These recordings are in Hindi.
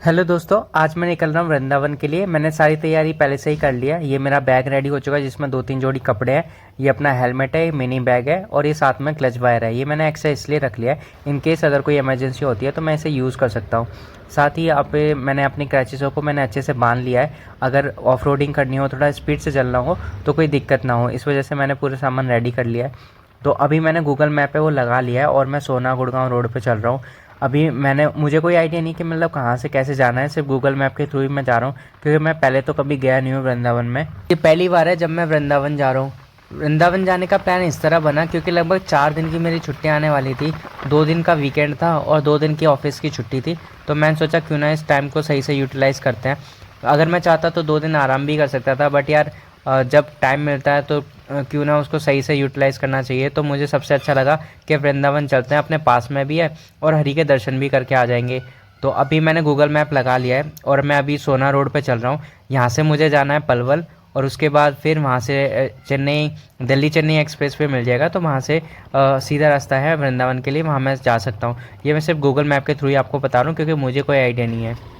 हेलो दोस्तों, आज मैं निकल रहा हूँ वृंदावन के लिए। मैंने सारी तैयारी पहले से ही कर लिया। ये मेरा बैग रेडी हो चुका है जिसमें 2-3 जोड़ी कपड़े हैं। ये अपना हेलमेट है, ये मिनी बैग है और ये साथ में क्लच वायर है। ये मैंने एक्स्ट्रा इसलिए रख लिया है इन केस अगर कोई इमरजेंसी होती है तो मैं इसे यूज़ कर सकता हूँ। साथ ही यहाँ पे मैंने अपनी क्रैचेसों को मैंने अच्छे से बांध लिया है। अगर ऑफ रोडिंग करनी हो, थोड़ा स्पीड से चलना हो तो कोई दिक्कत ना हो, इस वजह से मैंने पूरा सामान रेडी कर लिया है। तो अभी मैंने गूगल मैप पे वो लगा लिया है और मैं सोना गुड़गांव रोड पे चल रहा हूँ। अभी मुझे कोई आइडिया नहीं कि मतलब कहाँ से कैसे जाना है, सिर्फ गूगल मैप के थ्रू ही मैं जा रहा हूँ क्योंकि मैं पहले तो कभी गया नहीं हूँ वृंदावन में। ये पहली बार है जब मैं वृंदावन जा रहा हूँ। वृंदावन जाने का प्लान इस तरह बना क्योंकि लगभग 4 दिन की मेरी छुट्टियाँ आने वाली थी। 2 दिन का वीकेंड था और 2 दिन की ऑफिस की छुट्टी थी। तो मैंने सोचा क्यों ना इस टाइम को सही से यूटिलाइज़ करते हैं। अगर मैं चाहता तो 2 दिन आराम भी कर सकता था, बट यार जब टाइम मिलता है तो क्यों ना उसको सही से यूटिलाइज़ करना चाहिए। तो मुझे सबसे अच्छा लगा कि वृंदावन चलते हैं, अपने पास में भी है और हरि के दर्शन भी करके आ जाएंगे। तो अभी मैंने गूगल मैप लगा लिया है और मैं अभी सोना रोड पे चल रहा हूँ। यहाँ से मुझे जाना है पलवल और उसके बाद फिर वहाँ से चेन्नई, दिल्ली चेन्नई एक्सप्रेस पे मिल जाएगा। तो वहाँ से सीधा रास्ता है वृंदावन के लिए, वहाँ मैं जा सकता हूँ। ये मैं सिर्फ गूगल मैप के थ्रू ही आपको बता रहा हूँ क्योंकि मुझे कोई आइडिया नहीं है।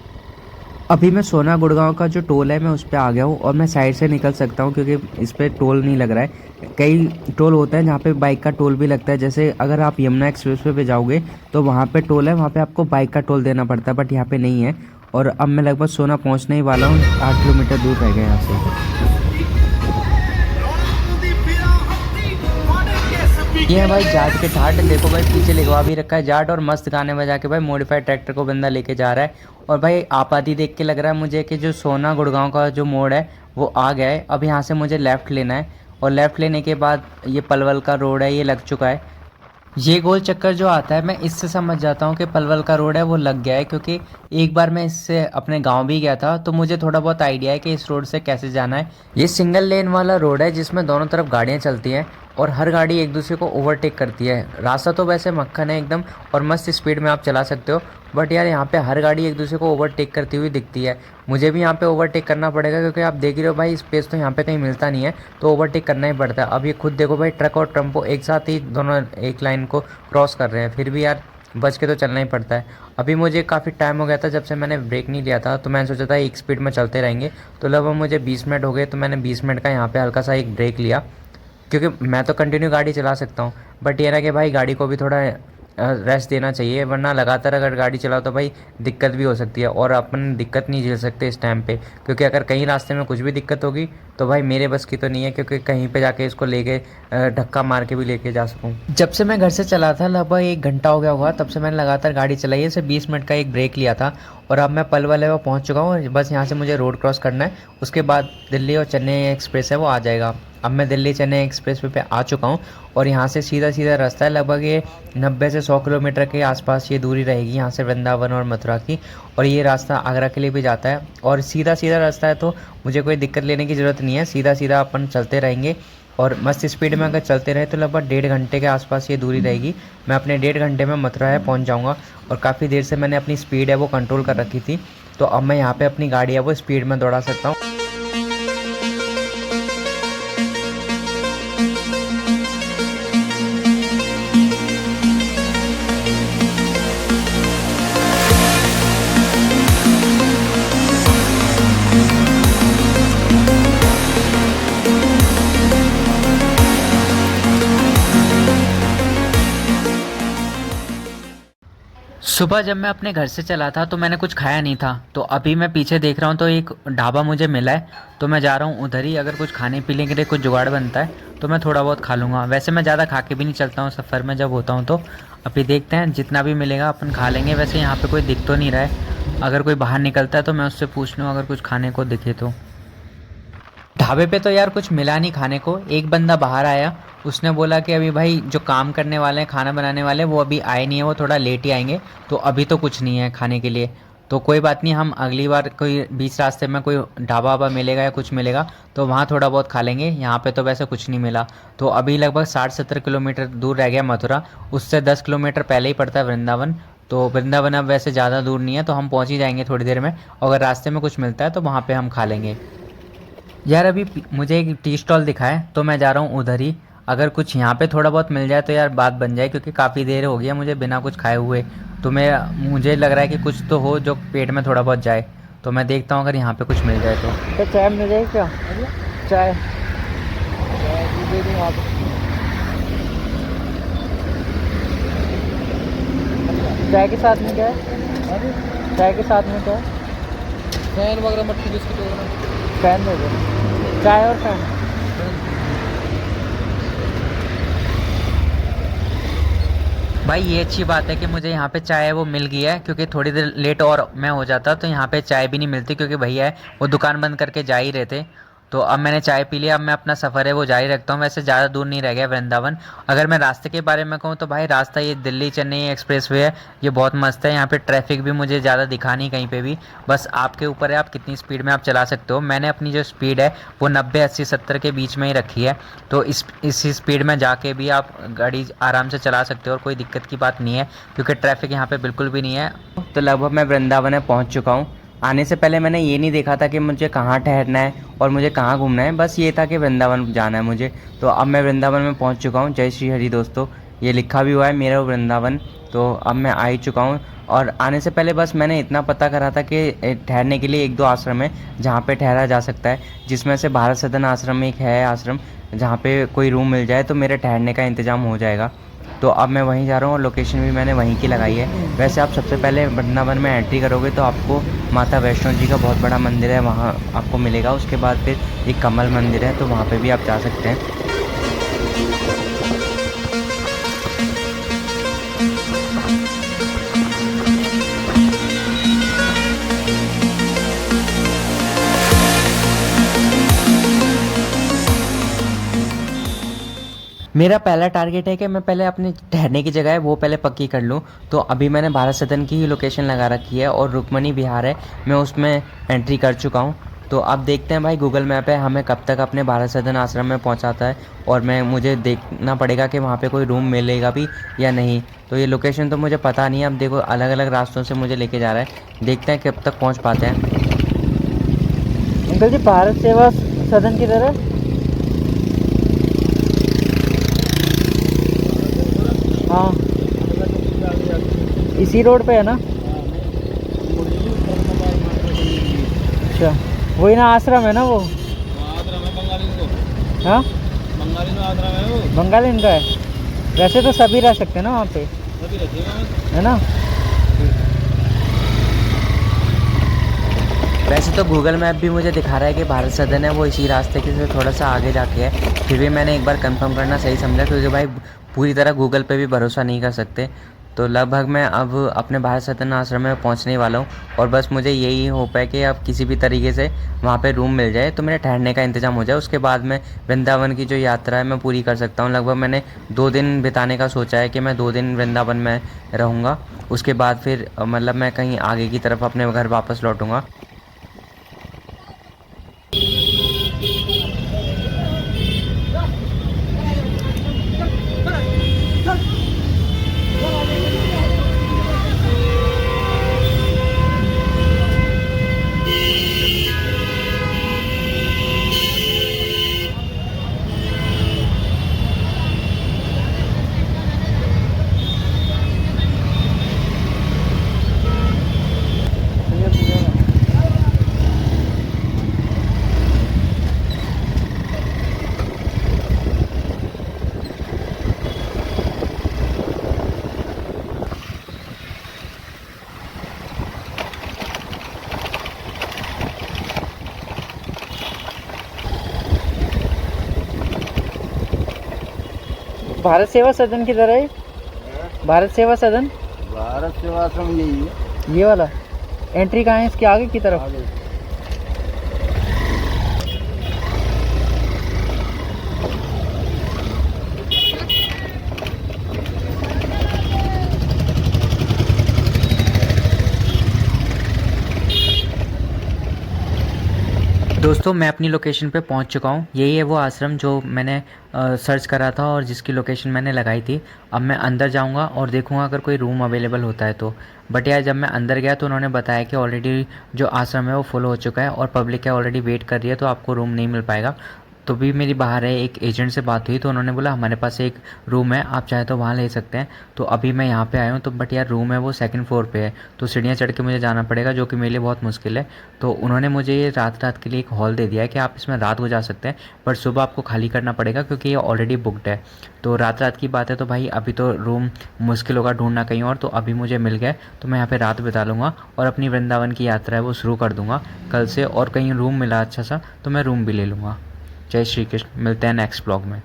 अभी मैं सोना गुड़गांव का जो टोल है मैं उस पे आ गया हूँ और मैं साइड से निकल सकता हूँ क्योंकि इस पे टोल नहीं लग रहा है। कई टोल होता है जहाँ पे बाइक का टोल भी लगता है, जैसे अगर आप यमुना एक्सप्रेस वे पे जाओगे तो वहाँ पे टोल है, वहाँ पे आपको बाइक का टोल देना पड़ता है, बट यहाँ पे नहीं है। और अब मैं लगभग सोना पहुँचने ही वाला हूँ, 8 किलोमीटर दूर रह गया यहाँ से। ये है भाई जाट के ठाट, देखो भाई पीछे लिखवा भी रखा है जाट और मस्त गाने बजा के भाई मॉडिफाइड ट्रैक्टर को बंदा लेके जा रहा है। और भाई आपाती देख के लग रहा है मुझे कि जो सोना गुड़गांव का जो मोड़ है वो आ गया है। अब यहाँ से मुझे लेफ़्ट लेना है और लेफ़्ट लेने के बाद ये पलवल का रोड है, ये लग चुका है। ये गोल चक्कर जो आता है मैं इससे समझ जाता हूँ कि पलवल का रोड है वो लग गया है, क्योंकि एक बार मैं इससे अपने गांव भी गया था तो मुझे थोड़ा बहुत आइडिया है कि इस रोड से कैसे जाना है। ये सिंगल लेन वाला रोड है जिसमें दोनों तरफ गाड़ियाँ चलती हैं और हर गाड़ी एक दूसरे को ओवरटेक करती है। रास्ता तो वैसे मक्खन है एकदम और मस्त स्पीड में आप चला सकते हो, बट यार यहाँ पे हर गाड़ी एक दूसरे को ओवरटेक करती हुई दिखती है। मुझे भी यहाँ पे ओवरटेक करना पड़ेगा क्योंकि आप देख रहे हो भाई स्पेस तो यहाँ पे कहीं मिलता नहीं है, तो ओवरटेक करना ही पड़ता है। अब ये खुद देखो भाई, ट्रक और टेम्पो एक साथ ही दोनों एक लाइन को क्रॉस कर रहे हैं, फिर भी यार बच के तो चलना ही पड़ता है। अभी मुझे काफ़ी टाइम हो गया था जब से मैंने ब्रेक नहीं लिया था, तो मैंने सोचा था एक स्पीड में चलते रहेंगे। तो लगभग मुझे 20 मिनट हो गए, तो मैंने 20 मिनट का यहाँ पे हल्का सा एक ब्रेक लिया क्योंकि मैं तो कंटिन्यू गाड़ी चला सकता हूँ, बट ये ना कि भाई गाड़ी को भी थोड़ा रेस्ट देना चाहिए, वरना लगातार अगर गाड़ी चलाओ तो भाई दिक्कत भी हो सकती है और अपन दिक्कत नहीं झेल सकते इस टाइम पे, क्योंकि अगर कहीं रास्ते में कुछ भी दिक्कत होगी तो भाई मेरे बस की तो नहीं है क्योंकि कहीं पे जाके इसको लेके धक्का मार के भी लेके जा सकूँ। जब से मैं घर से चला था लगभग 1 घंटा हो गया होगा, तब से मैंने लगातार गाड़ी चलाई है, सिर्फ 20 मिनट का एक ब्रेक लिया था और अब मैं पलवल है वो पहुँच चुका हूँ। बस यहाँ से मुझे रोड क्रॉस करना है, उसके बाद दिल्ली और चेन्नई एक्सप्रेस है वो आ जाएगा। अब मैं दिल्ली चेन्नई एक्सप्रेस वे पे आ चुका हूँ और यहाँ से सीधा सीधा रास्ता है, लगभग ये 90 से 100 किलोमीटर के आसपास ये दूरी रहेगी यहाँ से वृंदावन और मथुरा की। और ये रास्ता आगरा के लिए भी जाता है और सीधा सीधा रास्ता है, तो मुझे कोई दिक्कत लेने की ज़रूरत नहीं है, सीधा सीधा अपन चलते रहेंगे और मस्त स्पीड में अगर चलते रहे तो लगभग 1.5 घंटे के आसपास ये दूरी रहेगी। मैं अपने 1.5 घंटे में मथुरा है पहुँच जाऊँगा और काफ़ी देर से मैंने अपनी स्पीड है वो कंट्रोल कर रखी थी, तो अब मैं यहाँ पर अपनी गाड़ी है वो स्पीड में दौड़ा सकता हूँ। सुबह जब मैं अपने घर से चला था तो मैंने कुछ खाया नहीं था, तो अभी मैं पीछे देख रहा हूँ तो एक ढाबा मुझे मिला है, तो मैं जा रहा हूँ उधर ही। अगर कुछ खाने पीने के लिए कुछ जुगाड़ बनता है तो मैं थोड़ा बहुत खा लूँगा। वैसे मैं ज़्यादा खा के भी नहीं चलता हूँ सफ़र में जब होता हूँ, तो अभी देखते हैं जितना भी मिलेगा अपन खा लेंगे। वैसे यहाँ पे कोई दिख तो नहीं रहा है, अगर कोई बाहर निकलता है तो मैं उससे पूछ लूँ अगर कुछ खाने को दिखे तो। ढाबे पे तो यार कुछ मिला नहीं खाने को। एक बंदा बाहर आया, उसने बोला कि अभी भाई जो काम करने वाले हैं खाना बनाने वाले वो अभी आए नहीं है, वो थोड़ा लेट ही आएंगे, तो अभी तो कुछ नहीं है खाने के लिए। तो कोई बात नहीं, हम अगली बार कोई बीच रास्ते में कोई ढाबा वाबा मिलेगा या कुछ मिलेगा तो वहाँ थोड़ा बहुत खा लेंगे। यहाँ पे तो वैसे कुछ नहीं मिला। तो अभी लगभग 60-70 किलोमीटर दूर रह गया मथुरा, उससे 10 किलोमीटर पहले ही पड़ता है वृंदावन। तो वृंदावन अब वैसे ज़्यादा दूर नहीं है, तो हम पहुँच ही जाएंगे थोड़ी देर में। अगर रास्ते में कुछ मिलता है तो वहाँ पर हम खा लेंगे। यार अभी मुझे एक टी स्टॉल दिखा है तो मैं जा रहा हूँ उधर ही। अगर कुछ यहाँ पे थोड़ा बहुत मिल जाए तो यार बात बन जाए, क्योंकि काफ़ी देर हो गई है मुझे बिना कुछ खाए हुए। तो मुझे लग रहा है कि कुछ तो हो जो पेट में थोड़ा बहुत जाए। तो मैं देखता हूँ अगर यहाँ पे कुछ मिल जाए तो। क्या चाय मिल जाएगी क्या? चाय दे दूँ आप? चाय के साथ में क्या है? चाय के साथ में क्या है? फैन वगैरह मट्टी बिस्किट वगैरह। फैन दे दो, चाय और फैन। भाई ये अच्छी बात है कि मुझे यहाँ पे चाय वो मिल गई है, क्योंकि थोड़ी देर लेट और मैं हो जाता तो यहाँ पे चाय भी नहीं मिलती, क्योंकि भैया है वो दुकान बंद करके जा ही रहे थे। तो अब मैंने चाय पी लिया, अब मैं अपना सफ़र है वो जारी रखता हूँ। वैसे ज़्यादा दूर नहीं रह गया वृंदावन। अगर मैं रास्ते के बारे में कहूँ तो भाई रास्ता ये दिल्ली चेन्नई एक्सप्रेसवे है, ये बहुत मस्त है। यहाँ पे ट्रैफिक भी मुझे ज़्यादा दिखा नहीं कहीं पे भी। बस आपके ऊपर है आप कितनी स्पीड में आप चला सकते हो। मैंने अपनी जो स्पीड है वो 90 80 70 के बीच में ही रखी है। तो इसी स्पीड में जाके भी आप गाड़ी आराम से चला सकते हो और कोई दिक्कत की बात नहीं है, क्योंकि ट्रैफिक यहाँ पे बिल्कुल भी नहीं है। तो लगभग मैं वृंदावन में पहुँच चुका हूँ। आने से पहले मैंने ये नहीं देखा था कि मुझे कहाँ ठहरना है और मुझे कहाँ घूमना है, बस ये था कि वृंदावन जाना है मुझे। तो अब मैं वृंदावन में पहुँच चुका हूँ। जय श्री हरि दोस्तों, ये लिखा भी हुआ है मेरा वृंदावन। तो अब मैं आ ही चुका हूँ। और आने से पहले बस मैंने इतना पता करा था कि ठहरने के लिए एक दो आश्रम है जहाँ पे ठहरा जा सकता है, जिसमें से भारत सदन आश्रम एक है आश्रम, जहाँ पे कोई रूम मिल जाए तो मेरे ठहरने का इंतज़ाम हो जाएगा। तो अब मैं वहीं जा रहा हूँ और लोकेशन भी मैंने वहीं की लगाई है। वैसे आप सबसे पहले वृंदावन में एंट्री करोगे तो आपको माता वैष्णो जी का बहुत बड़ा मंदिर है वहाँ आपको मिलेगा। उसके बाद फिर एक कमल मंदिर है, तो वहाँ पे भी आप जा सकते हैं। मेरा पहला टारगेट है कि मैं पहले अपनी ठहरने की जगह है वो पहले पक्की कर लूँ। तो अभी मैंने भारत सदन की ही लोकेशन लगा रखी है और रुक्मणी विहार है, मैं उसमें एंट्री कर चुका हूँ। तो अब देखते हैं भाई गूगल मैप है हमें कब तक अपने भारत सदन आश्रम में पहुँचाता है, और मुझे देखना पड़ेगा कि वहाँ पे कोई रूम मिलेगा भी या नहीं। तो ये लोकेशन तो मुझे पता नहीं है। अब देखो अलग अलग रास्तों से मुझे लेके जा रहा है, देखते हैं कब तक पहुँच पाते हैं। अंकल जी भारत सेवा सदन की तरह। हाँ इसी रोड पे है ना? अच्छा वही ना आश्रम है ना वो? आश्रम है बंगाली को। हाँ बंगाली में आश्रम है वो। बंगाली इनका है। वैसे तो सभी रह सकते हैं ना वहाँ पे, सभी रखिएगा है ना? वैसे तो गूगल मैप भी मुझे दिखा रहा है कि भारत सदन है वो इसी रास्ते के से थोड़ा सा आगे जाके है। फिर भी मैंने एक बार कंफर्म करना सही समझा, क्योंकि भाई पूरी तरह गूगल पे भी भरोसा नहीं कर सकते। तो लगभग मैं अब अपने भारत सदन आश्रम में पहुंचने वाला हूं, और बस मुझे यही होप है कि अब किसी भी तरीके से वहां पे रूम मिल जाए तो मेरे ठहरने का इंतज़ाम हो जाए। उसके बाद मैं वृंदावन की जो यात्रा है मैं पूरी कर सकता हूँ। लगभग मैंने 2 दिन बिताने का सोचा है कि मैं 2 दिन वृंदावन में रहूँगा। उसके बाद फिर मतलब मैं कहीं आगे की तरफ अपने घर वापस लौटूँगा। भारत सेवा सदन की तरह है। भारत सेवा सदन भारत सेवा आश्रम यही है। ये वाला एंट्री कहाँ है इसके आगे की तरफ? आगे। दोस्तों मैं अपनी लोकेशन पे पहुंच चुका हूं। यही है वो आश्रम जो मैंने सर्च करा था और जिसकी लोकेशन मैंने लगाई थी। अब मैं अंदर जाऊंगा और देखूंगा अगर कोई रूम अवेलेबल होता है तो। बट यार जब मैं अंदर गया तो उन्होंने बताया कि ऑलरेडी जो आश्रम है वो फुल हो चुका है और पब्लिक है ऑलरेडी वेट कर रही है, तो आपको रूम नहीं मिल पाएगा। तो भी मेरी बाहर है एक एजेंट से बात हुई तो उन्होंने बोला हमारे पास एक रूम है, आप चाहे तो वहाँ ले सकते हैं। तो अभी मैं यहाँ पे आया हूँ, तो बट यार रूम है वो सेकंड फ्लोर पे है, तो सीढ़ियाँ चढ़ के मुझे जाना पड़ेगा, जो कि मेरे लिए बहुत मुश्किल है। तो उन्होंने मुझे ये रात के लिए एक हॉल दे दिया है कि आप इसमें रात को जा सकते हैं, बट सुबह आपको खाली करना पड़ेगा क्योंकि ये ऑलरेडी बुकड है। तो रात की बात है, तो भाई अभी तो रूम मुश्किल होगा ढूंढना कहीं और, तो अभी मुझे मिल गया, तो मैं यहाँ पे रात बिता लूँगा और अपनी वृंदावन की यात्रा है वो शुरू कर दूँगा कल से। और कहीं रूम मिला अच्छा सा तो मैं रूम भी ले लूँगा। जय श्री कृष्ण, मिलते हैं नेक्स्ट ब्लॉग में।